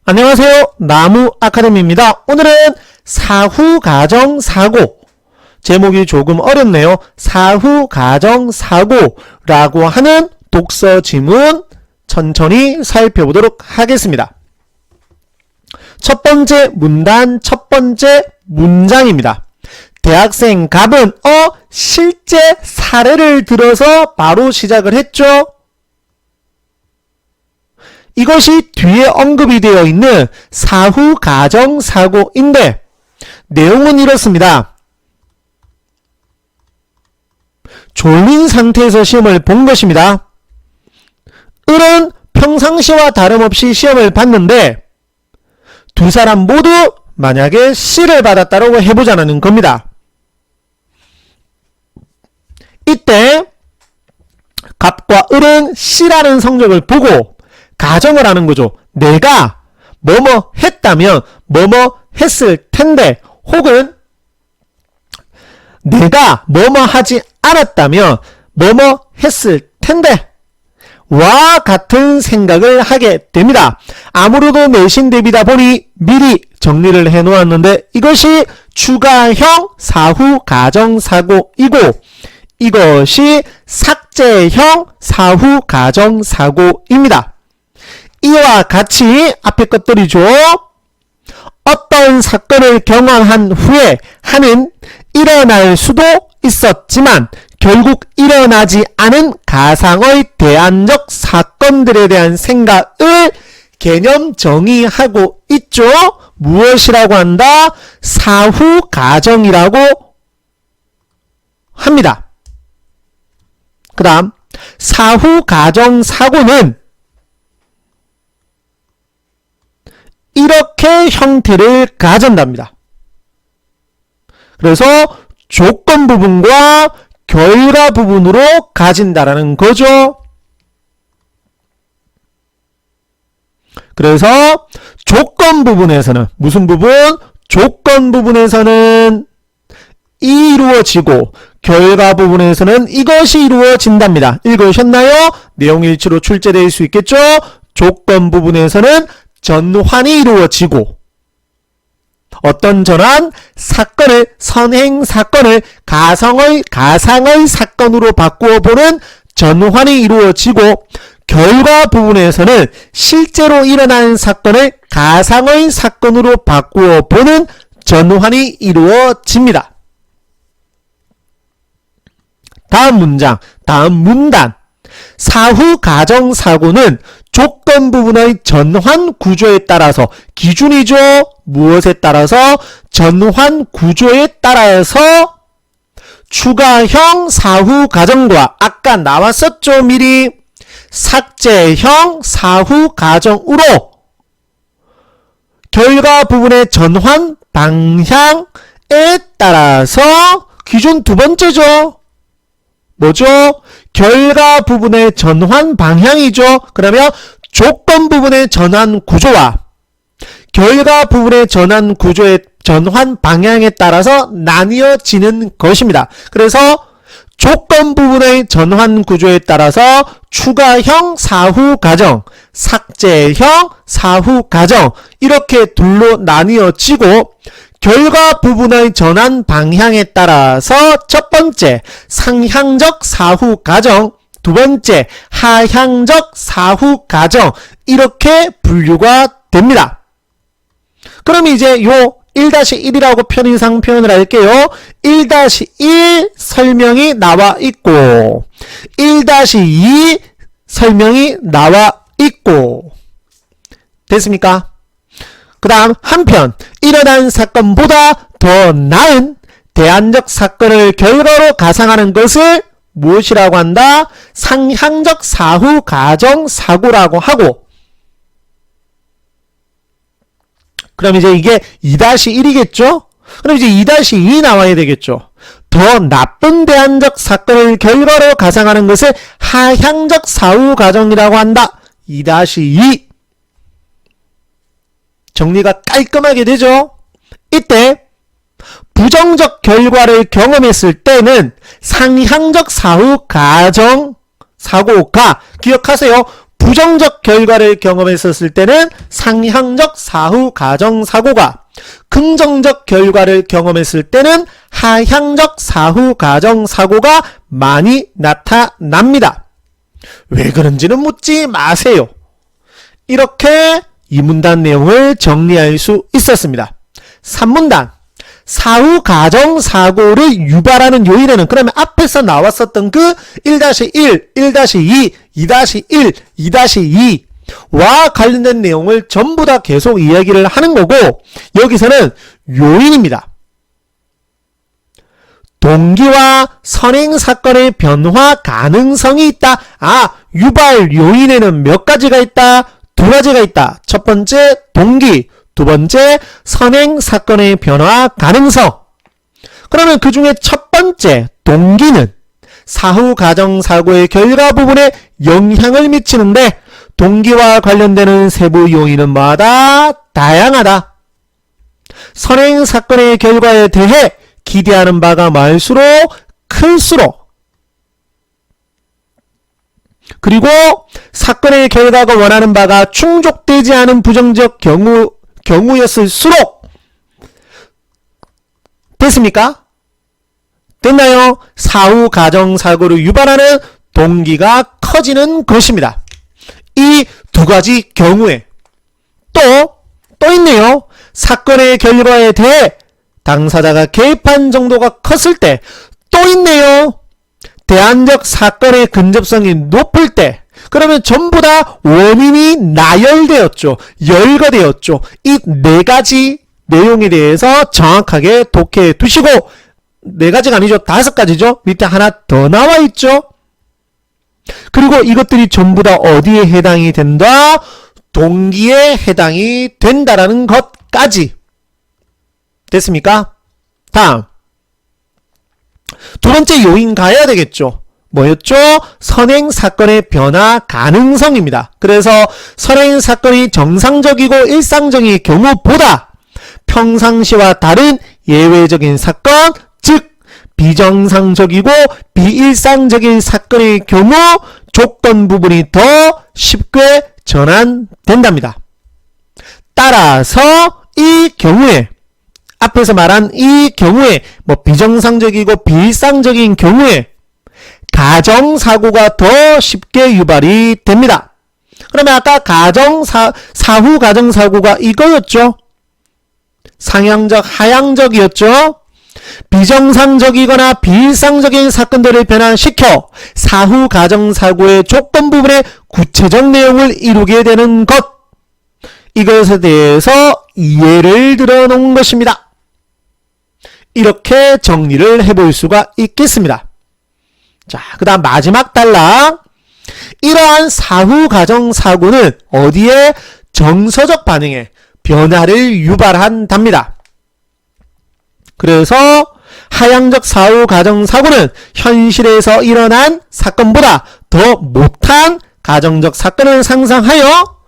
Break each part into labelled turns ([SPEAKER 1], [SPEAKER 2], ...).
[SPEAKER 1] 안녕하세요. 나무 아카데미입니다. 오늘은 사후가정사고, 제목이 조금 어렵네요. 사후가정사고라고 하는 독서 지문 천천히 살펴보도록 하겠습니다. 첫 번째 문단, 첫 번째 문장입니다. 대학생 갑은 실제 사례를 들어서 바로 시작을 했죠. 이것이 뒤에 언급이 되어 있는 사후가정사고인데 내용은 이렇습니다. 졸린 상태에서 시험을 본 것입니다. 을은 평상시와 다름없이 시험을 봤는데 두 사람 모두 만약에 C를 받았다고 해보자는 겁니다. 이때 갑과 을은 C라는 성적을 보고 가정을 하는 거죠. 내가 뭐뭐 했다면 뭐뭐 했을 텐데, 혹은 내가 뭐뭐 하지 않았다면 뭐뭐 했을 텐데 와 같은 생각을 하게 됩니다. 아무래도 내신 대비다 보니 미리 정리를 해 놓았는데 이것이 추가형 사후가정사고이고 이것이 삭제형 사후가정사고입니다. 이와 같이 앞에 것들이죠. 어떤 사건을 경험한 후에 하는 일어날 수도 있었지만 결국 일어나지 않은 가상의 대안적 사건들에 대한 생각을 개념 정의하고 있죠. 무엇이라고 한다? 사후가정이라고 합니다. 그 다음 사후가정사고는 이렇게 형태를 가진답니다. 그래서 조건 부분과 결과 부분으로 가진다라는 거죠. 그래서 조건 부분에서는 무슨 부분? 조건 부분에서는 이 이루어지고 결과 부분에서는 이것이 이루어진답니다. 읽으셨나요? 내용일치로 출제될 수 있겠죠? 조건 부분에서는 전환이 이루어지고 어떤 전환? 사건을 선행 사건을 가상의 사건으로 바꾸어 보는 전환이 이루어지고 결과 부분에서는 실제로 일어난 사건을 가상의 사건으로 바꾸어 보는 전환이 이루어집니다. 다음 문장, 다음 문단. 사후가정사고는 조건 부분의 전환 구조에 따라서 기준이죠. 무엇에 따라서? 전환 구조에 따라서 추가형 사후가정과 아까 나왔었죠. 미리 삭제형 사후가정으로 결과 부분의 전환 방향에 따라서 기준 두 번째죠. 뭐죠? 결과 부분의 전환 방향이죠. 그러면 조건 부분의 전환 구조와 결과 부분의 전환 구조의 전환 방향에 따라서 나뉘어지는 것입니다. 그래서 조건 부분의 전환 구조에 따라서 추가형 사후가정, 삭제형 사후가정 이렇게 둘로 나뉘어지고 결과 부분의 전환 방향에 따라서 첫 번째 상향적 사후가정, 두 번째 하향적 사후가정 이렇게 분류가 됩니다. 그럼 이제 요 1-1이라고 편의상 표현을 할게요. 1-1 설명이 나와 있고 1-2 설명이 나와 있고 됐습니까? 그 다음 한편 일어난 사건보다 더 나은 대안적 사건을 결과로 가상하는 것을 무엇이라고 한다? 상향적 사후가정사고라고 하고 그럼 이제 이게 2-1이겠죠? 그럼 이제 2-2 나와야 되겠죠? 더 나쁜 대안적 사건을 결과로 가상하는 것을 하향적 사후가정이라고 한다. 2-2 정리가 깔끔하게 되죠. 이때 부정적 결과를 경험했을 때는 상향적 사후가정 사고가 기억하세요. 부정적 결과를 경험했었을 때는 상향적 사후 가정 사고가, 긍정적 결과를 경험했을 때는 하향적 사후 가정 사고가 많이 나타납니다. 왜 그런지는 묻지 마세요. 이렇게 이 문단 내용을 정리할 수 있었습니다. 3문단. 사후 가정 사고를 유발하는 요인에는, 그러면 앞에서 나왔었던 그 1-1, 1-2, 2-1, 2-2와 관련된 내용을 전부 다 계속 이야기를 하는 거고, 여기서는 요인입니다. 동기와 선행 사건의 변화 가능성이 있다. 유발 요인에는 몇 가지가 있다? 두 가지가 있다. 첫 번째 동기, 두 번째 선행 사건의 변화 가능성. 그러면 그 중에 첫 번째 동기는 사후 가정 사고의 결과 부분에 영향을 미치는데, 동기와 관련되는 세부 요인은 뭐하다? 다양하다. 선행 사건의 결과에 대해 기대하는 바가 많을수록 클수록, 그리고 사건의 결과가 원하는 바가 충족되지 않은 부정적 경우였을수록, 됐습니까? 됐나요? 사후 가정 사고를 유발하는 동기가 커지는 것입니다. 이 두 가지 경우에 또 있네요. 사건의 결과에 대해 당사자가 개입한 정도가 컸을 때 또 있네요. 대안적 사건의 근접성이 높을 때, 그러면 전부 다 원인이 나열되었죠. 열거되었죠. 이 네 가지 내용에 대해서 정확하게 독해해 두시고, 네 가지가 아니죠. 5가지죠. 밑에 하나 더 나와 있죠. 그리고 이것들이 전부 다 어디에 해당이 된다? 동기에 해당이 된다라는 것까지. 됐습니까? 다음. 두 번째 요인 가야 되겠죠. 뭐였죠? 선행 사건의 변화 가능성입니다. 그래서 선행 사건이 정상적이고 일상적인 경우보다 평상시와 다른 예외적인 사건, 즉 비정상적이고 비일상적인 사건의 경우 조건 부분이 더 쉽게 전환된답니다. 따라서 이 경우에, 앞에서 말한 이 경우에, 비정상적이고 비일상적인 경우에 가정사고가 더 쉽게 유발이 됩니다. 그러면 아까 사후 가정사고가 이거였죠. 상향적, 하향적이었죠. 비정상적이거나 비일상적인 사건들을 변환시켜 사후 가정사고의 조건 부분의 구체적 내용을 이루게 되는 것, 이것에 대해서 예를 들어 놓은 것입니다. 이렇게 정리를 해볼 수가 있겠습니다. 자, 그 다음 마지막 단락. 이러한 사후 가정 사고는 어디에? 정서적 반응에 변화를 유발한답니다. 그래서 하향적 사후 가정 사고는 현실에서 일어난 사건보다 더 못한 가정적 사건을 상상하여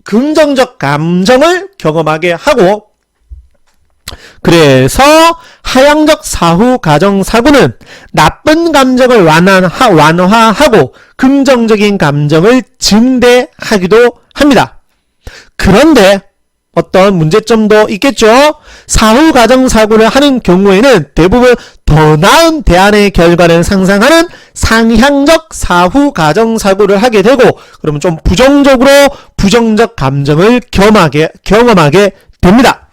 [SPEAKER 1] 긍정적 감정을 경험하게 하고, 그래서 하향적 사후 가정 사고는 나쁜 감정을 완화하고 긍정적인 감정을 증대하기도 합니다. 그런데 어떤 문제점도 있겠죠. 사후 가정 사고를 하는 경우에는 대부분 더 나은 대안의 결과를 상상하는 상향적 사후 가정 사고를 하게 되고, 그러면 좀 부정적 감정을 경험하게 됩니다.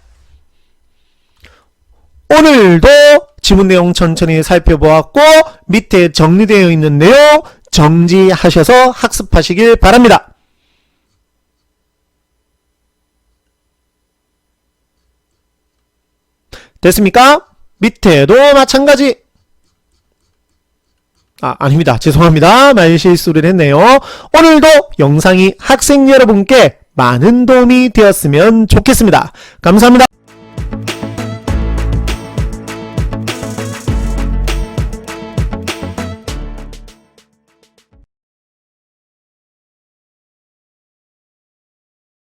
[SPEAKER 1] 오늘도 지문 내용 천천히 살펴보았고, 밑에 정리되어 있는 내용 정지하셔서 학습하시길 바랍니다. 됐습니까? 밑에도 마찬가지. 아닙니다. 죄송합니다. 말실수를 했네요. 오늘도 영상이 학생 여러분께 많은 도움이 되었으면 좋겠습니다. 감사합니다.